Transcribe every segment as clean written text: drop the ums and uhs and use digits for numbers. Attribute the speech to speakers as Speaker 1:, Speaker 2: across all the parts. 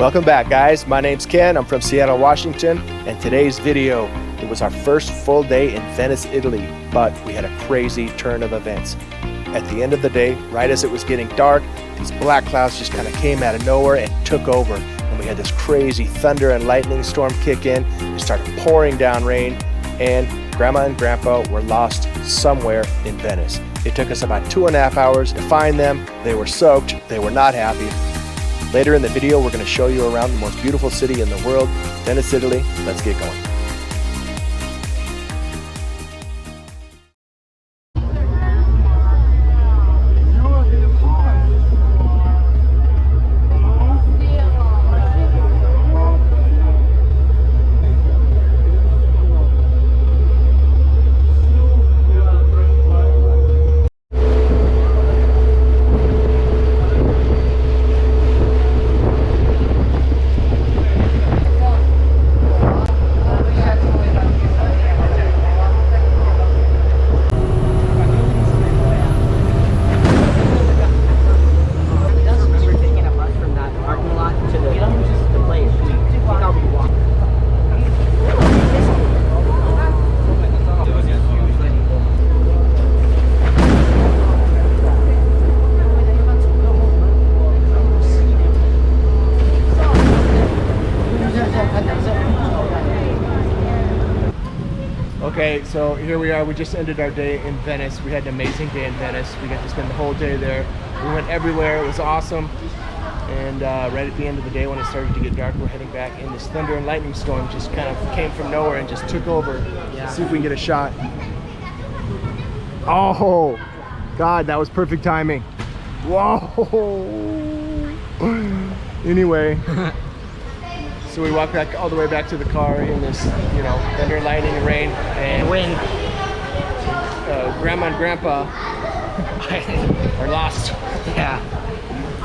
Speaker 1: Welcome back, guys. My name's Ken. I'm from Seattle, Washington, and today's video, it was our first full day in Venice, Italy, but we had a crazy turn of events. At the end of the day, right as it was getting dark, these black clouds just kind of came out of nowhere and took over, and we had this crazy thunder and lightning storm kick in. It started pouring down rain, and Grandma and Grandpa were lost somewhere in Venice. It took us about 2.5 hours to find them. They were soaked. They were not happy. Later in the video, we're going to show you around the most beautiful city in the world, Venice, Italy. Let's get going. Okay, so here we are. We just ended our day in Venice. We had an amazing day in Venice. We got to spend the whole day there. We went everywhere. It was awesome. And right at the end of the day, when it started to get dark, we're heading back, and this thunder and lightning storm just kind of came from nowhere and just took over. Yeah. See if we can get a shot. Oh, God, that was perfect timing. Whoa. Anyway. So we walked back all the way back to the car in this, thunder, lightning, and rain, and wind. Grandma and Grandpa are lost. Yeah.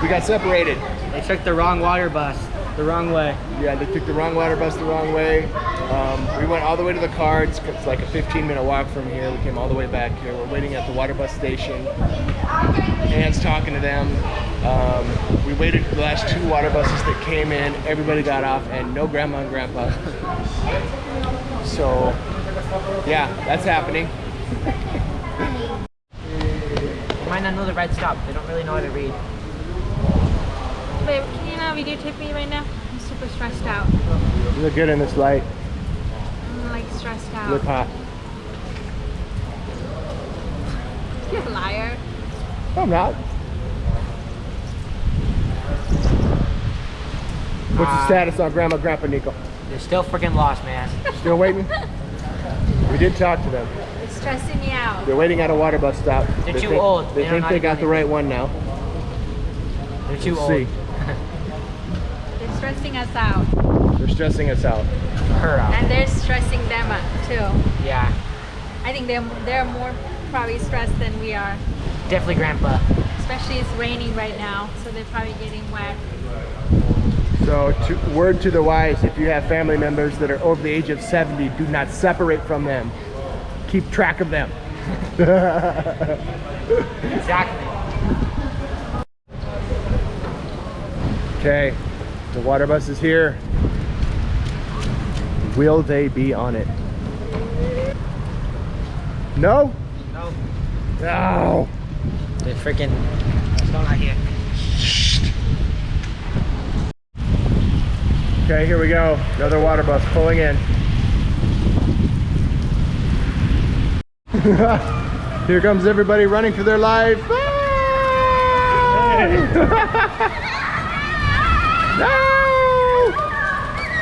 Speaker 1: We got separated.
Speaker 2: They took the wrong water bus, the wrong way.
Speaker 1: Yeah, they took the wrong water bus the wrong way. We went all the way to the car. It's like a 15-minute walk from here. We came all the way back here. We're waiting at the water bus station. Anne's talking to them. We waited for the last 2 water buses that came in. Everybody got off, and no Grandma and Grandpa. So, yeah, that's happening.
Speaker 2: They might not know the red stop. They don't really know how to read.
Speaker 3: Babe, can you not videotape me right now? I'm super stressed out.
Speaker 1: You look good in this light.
Speaker 3: I'm like stressed out.
Speaker 1: You look hot.
Speaker 3: You're a liar.
Speaker 1: No, I'm not. What's the status on Grandma, Grandpa, Nico?
Speaker 2: They're still freaking lost, man.
Speaker 1: Still waiting? We did talk to them.
Speaker 3: It's stressing me out.
Speaker 1: They're waiting at a water bus stop.
Speaker 2: They're too old.
Speaker 1: They think they got the right one now.
Speaker 2: They're too old.
Speaker 1: See.
Speaker 3: They're stressing us out.
Speaker 1: They're stressing us out.
Speaker 2: Her out.
Speaker 3: And they're stressing them out too.
Speaker 2: Yeah.
Speaker 3: I think they're more probably stressed than we are.
Speaker 2: Definitely Grandpa.
Speaker 3: Especially it's raining right now, so they're probably getting wet.
Speaker 1: So, word to the wise, if you have family members that are over the age of 70, do not separate from them. Keep track of them.
Speaker 2: Exactly.
Speaker 1: Okay, the water bus is here. Will they be on it? No?
Speaker 2: No.
Speaker 1: No.
Speaker 2: They're freaking still not here.
Speaker 1: Okay, here we go. Another water bus pulling in. Here comes everybody running for their life. No!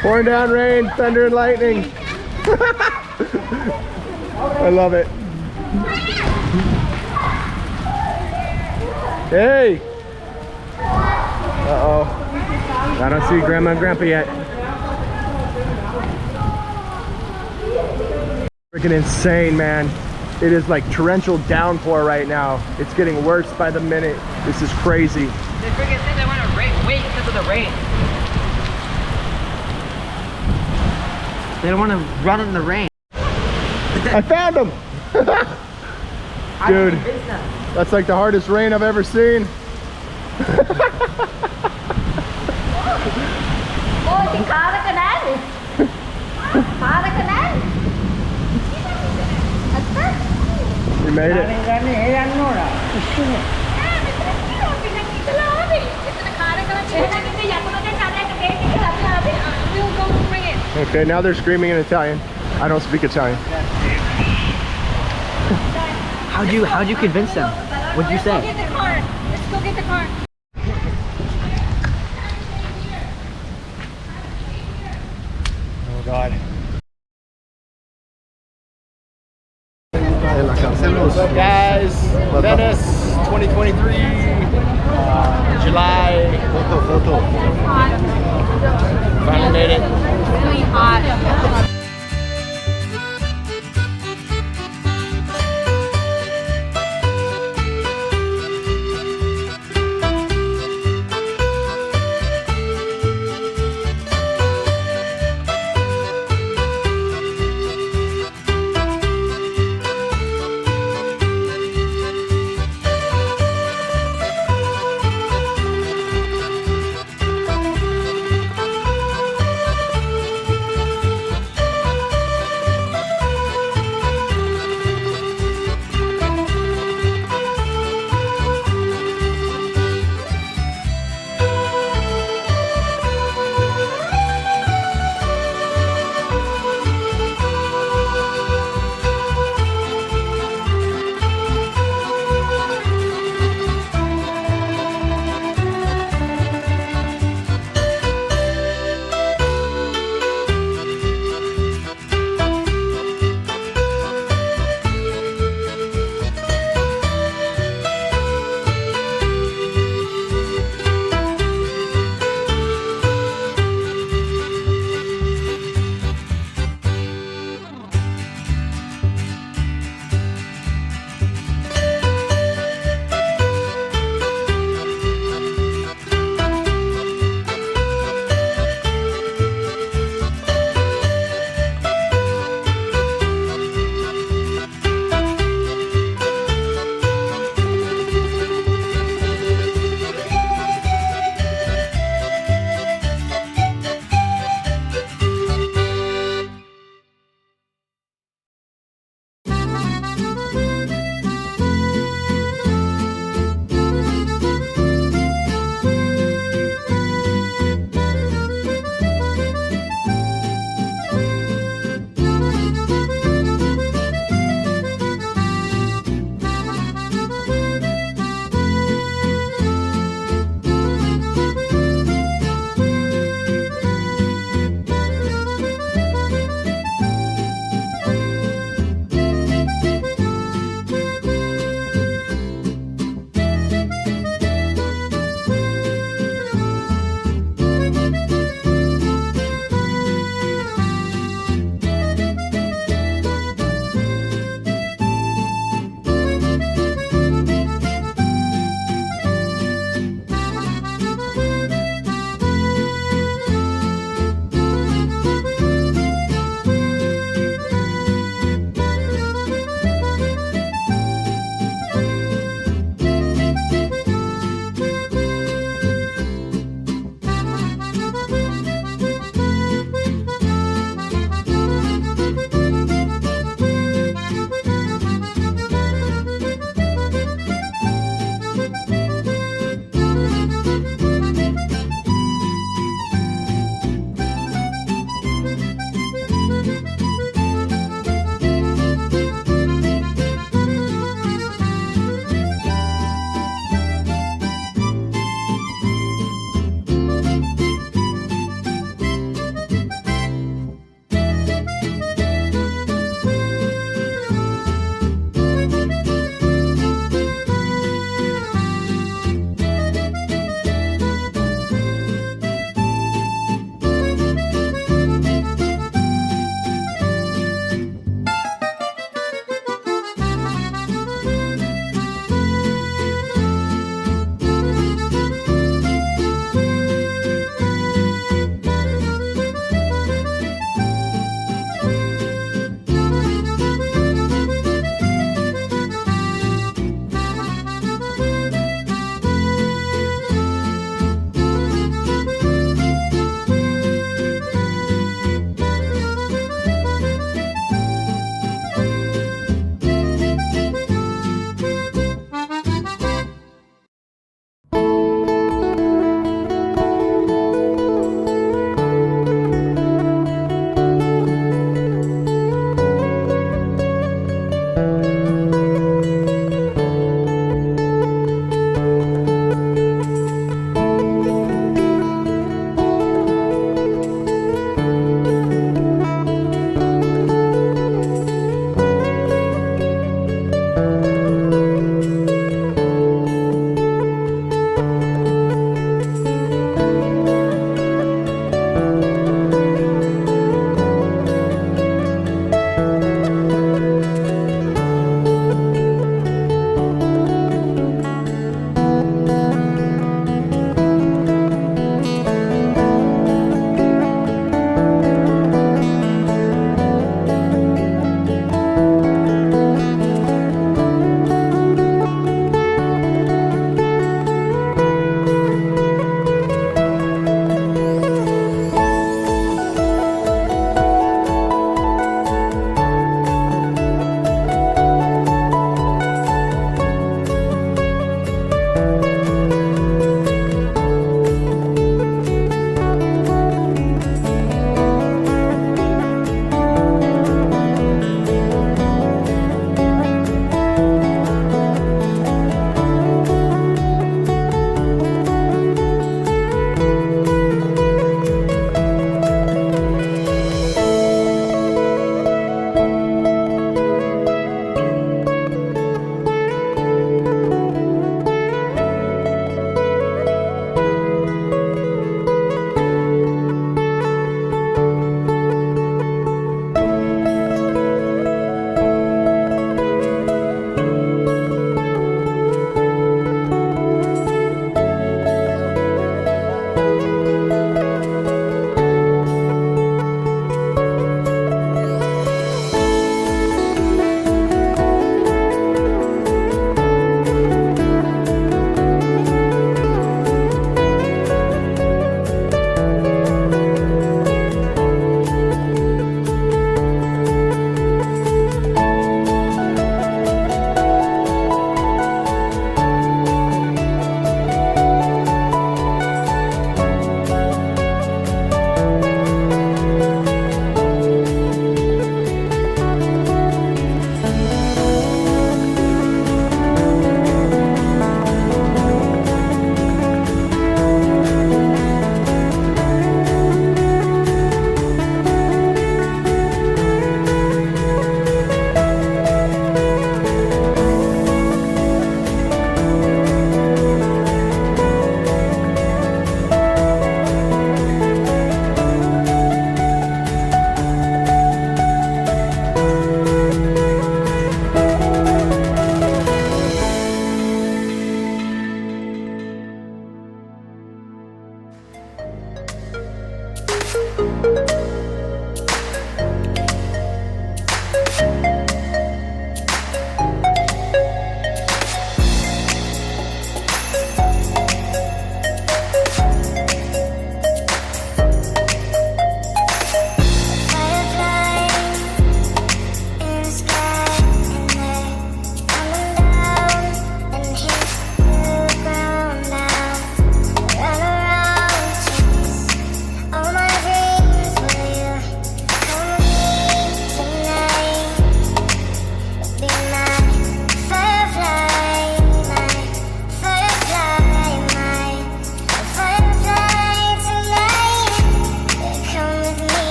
Speaker 1: Pouring down rain, thunder and lightning. I love it. Hey! Uh-oh. I don't see Grandma and Grandpa yet. Freaking insane, man. It is like torrential downpour right now. It's getting worse by the minute. This is crazy.
Speaker 2: They freaking said they want to wait because of the rain. They don't want to run in the rain.
Speaker 1: I found them! Dude, that's like the hardest rain I've ever seen.
Speaker 3: Ôi, thì khó đó cái đấy. Khó đó cái đấy.
Speaker 1: We made it. Okay, now they're screaming in Italian. I don't speak Italian.
Speaker 2: How'd you convince them? What'd you say?
Speaker 3: Let's go get the car. Let's go get the car.
Speaker 1: Oh God.
Speaker 4: What's
Speaker 1: up, guys? Venice 2023, July.
Speaker 4: Photo.
Speaker 1: Finally made it.
Speaker 3: It's really hot.